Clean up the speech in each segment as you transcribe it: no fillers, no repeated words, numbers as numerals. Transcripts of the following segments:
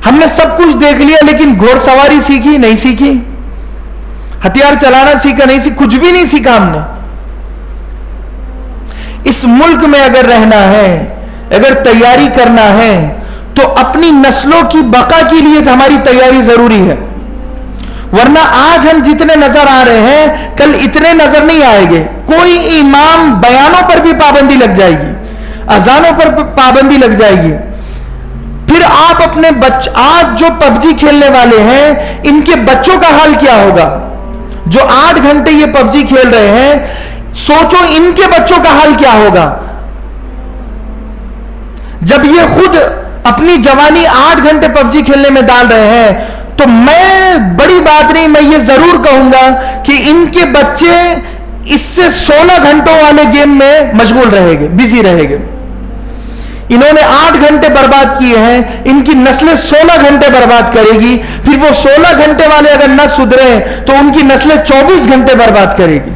हमने सब कुछ देख लिया, लेकिन घोड़सवारी सीखी नहीं सीखी, हथियार चलाना सीखा नहीं सीखा, कुछ भी नहीं सीखा हमने। इस मुल्क में अगर रहना है, अगर तैयारी करना है, तो अपनी नस्लों की बका के लिए हमारी तैयारी जरूरी है। वरना आज हम जितने नजर आ रहे हैं, कल इतने नजर नहीं आएंगे। कोई इमाम बयानों पर भी पाबंदी लग जाएगी, अजानों पर पाबंदी लग जाएगी। फिर आप अपने आज जो पबजी खेलने वाले हैं, इनके बच्चों का हाल क्या होगा? जो 8 घंटे ये पबजी खेल रहे हैं, सोचो इनके बच्चों का हाल क्या होगा जब ये खुद अपनी जवानी 8 घंटे पबजी खेलने में डाल रहे हैं। तो मैं, बड़ी बात नहीं, मैं ये जरूर कहूंगा कि इनके बच्चे इससे 16 घंटों वाले गेम में मशगूल रहेंगे, बिजी रहेंगे। इन्होंने 8 घंटे बर्बाद किए हैं, इनकी नस्लें 16 घंटे बर्बाद करेगी। फिर वो 16 घंटे वाले अगर न सुधरे तो उनकी नस्लें 24 घंटे बर्बाद करेगी।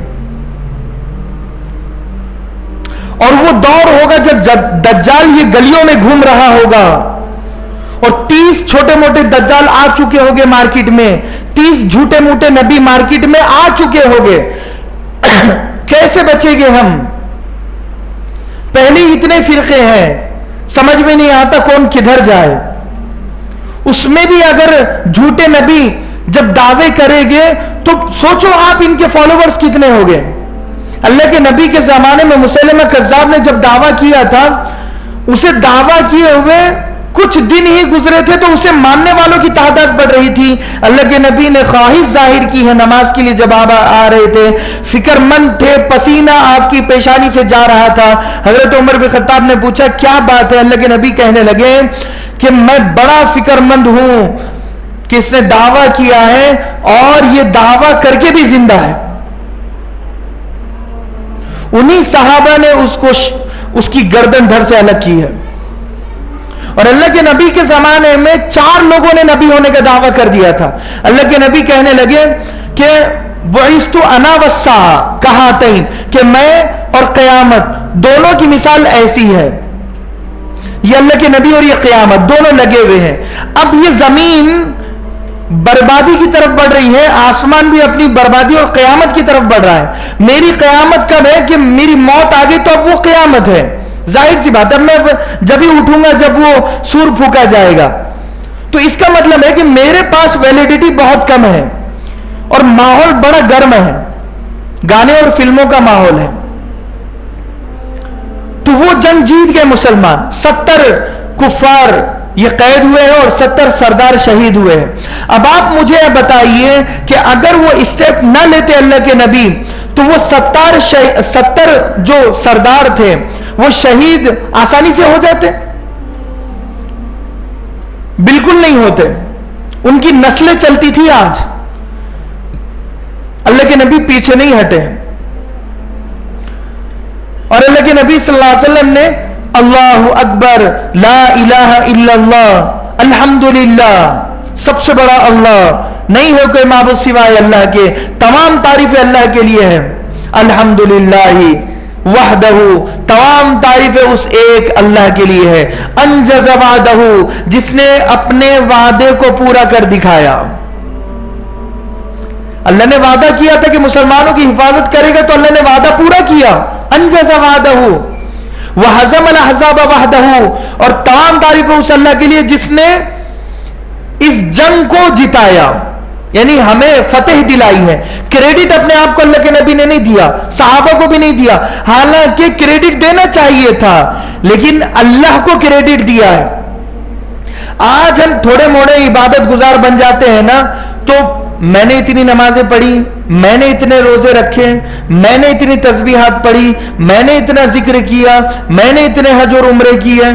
और वो दौर होगा जब दज्जाल ये गलियों में घूम रहा होगा, और 30 छोटे मोटे दज्जाल आ चुके होंगे मार्केट में, 30 झूठे मूठे नबी मार्केट में आ चुके होंगे। कैसे बचेंगे हम? पहले इतने फिरके हैं, समझ में नहीं आता कौन किधर जाए। उसमें भी अगर झूठे नबी जब दावे करेंगे तो सोचो आप इनके फॉलोवर्स कितने हो गए। अल्लाह के नबी के जमाने में मुसैलमा कज़्ज़ाब ने जब दावा किया था, उसे दावा किए हुए कुछ दिन ही गुजरे थे तो उसे मानने वालों की तादाद बढ़ रही थी। अल्लाह के नबी ने ख्वाहिश जाहिर की है, नमाज के लिए जब आप आ रहे थे, फिक्रमंद थे, पसीना आपकी पेशानी से जा रहा था। हजरत उमर बिन खत्ताब ने पूछा क्या बात है? अल्लाह के नबी कहने लगे कि मैं बड़ा फिक्रमंद हूं कि इसने दावा किया है और यह दावा करके भी जिंदा है। उन्हीं सहाबा ने उसकी गर्दन धड़ से अलग की है। और अल्लाह के नबी के जमाने में 4 लोगों ने नबी होने का दावा कर दिया था। अल्लाह के नबी कहने लगे कि बुइस्तु अना वस्सा कहातैन, कि मैं और क़यामत दोनों की मिसाल ऐसी है। ये अल्लाह के नबी और ये क़यामत दोनों लगे हुए हैं। अब ये जमीन बर्बादी की तरफ बढ़ रही है, आसमान भी अपनी बर्बादी और क़यामत की तरफ बढ़ रहा है। मेरी क़यामत कब है? कि मेरी मौत आ गई तो अब वो क़यामत है। जाहिर सी बात है, मैं जब ही उठूंगा जब वो सूर फूका जाएगा। तो इसका मतलब है कि मेरे पास वैलिडिटी बहुत कम है और माहौल बड़ा गर्म है, गाने और फिल्मों का माहौल है। तो वो जंग जीत गए मुसलमान, 70 कुफार ये कैद हुए हैं और 70 सरदार शहीद हुए हैं। अब आप मुझे बताइए कि अगर वो स्टेप ना लेते अल्लाह के नबी, तो वो 70 जो सरदार थे वो शहीद आसानी से हो जाते? बिल्कुल नहीं होते। उनकी नस्लें चलती थी। आज अल्लाह के नबी पीछे नहीं हटे और अल्लाह के नबी सल्लल्लाहु अलैहि वसल्लम ने अल्लाहु अकबर, ला इलाहा इल्लल्लाह, अल्हम्दुलिल्लाह, सबसे बड़ा अल्लाह नहीं है कोई माबूद सिवाय अल्लाह के, तमाम तारीफें अल्लाह के लिए है। अल्हम्दुलिल्लाह वहदहू, तमाम तारीफें उस एक अल्लाह के लिए है। अंजज़ वादहू, जिसने अपने वादे को पूरा कर दिखाया। अल्लाह ने वादा किया था कि मुसलमानों की हिफाजत करेगा, तो अल्लाह ने वादा पूरा किया। अंजज़ वादहू वहज़मल अहज़ाब वहदहू, और तमाम तारीफें उस अल्लाह के लिए जिसने इस जंग को जिताया, यानी हमें फतेह दिलाई है। क्रेडिट अपने आप को अल्लाह के नबी ने नहीं दिया, सहाबा को भी नहीं दिया। हालांकि क्रेडिट देना चाहिए था, लेकिन अल्लाह को क्रेडिट दिया है। आज हम थोड़े मोड़े इबादत गुजार बन जाते हैं ना, तो मैंने इतनी नमाजें पढ़ी, मैंने इतने रोजे रखे, मैंने इतनी तस्बीहात पढ़ी, मैंने इतना जिक्र किया, मैंने इतने हज और उम्रे किए।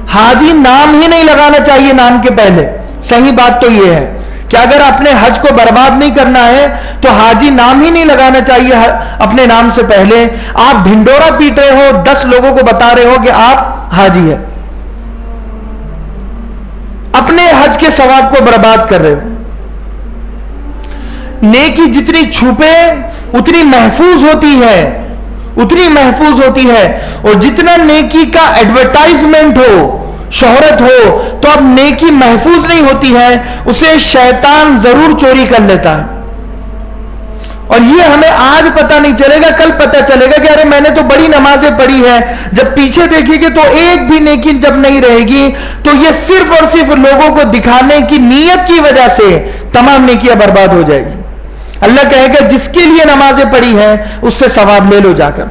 हाजी नाम ही नहीं लगाना चाहिए नाम के पहले। सही बात तो यह है कि अगर अपने हज को बर्बाद नहीं करना है तो हाजी नाम ही नहीं लगाना चाहिए अपने नाम से पहले। आप ढिंडोरा पीट रहे हो, 10 लोगों को बता रहे हो कि आप हाजी है, अपने हज के सवाब को बर्बाद कर रहे हो। नेकी जितनी छुपे उतनी महफूज होती है, उतनी महफूज होती है। और जितना नेकी का एडवर्टाइजमेंट हो शोहरत हो, तो अब नेकी महफूज नहीं होती है, उसे शैतान जरूर चोरी कर लेता है। और ये हमें आज पता नहीं चलेगा, कल पता चलेगा कि अरे मैंने तो बड़ी नमाजें पढ़ी है। जब पीछे देखेंगे तो एक भी नेकी जब नहीं रहेगी, तो ये सिर्फ और सिर्फ लोगों को दिखाने की नीयत की वजह से तमाम नेकियां बर्बाद हो जाएगी। अल्लाह कहेगा जिसके लिए नमाजें पढ़ी हैं उससे सवाब ले लो जाकर।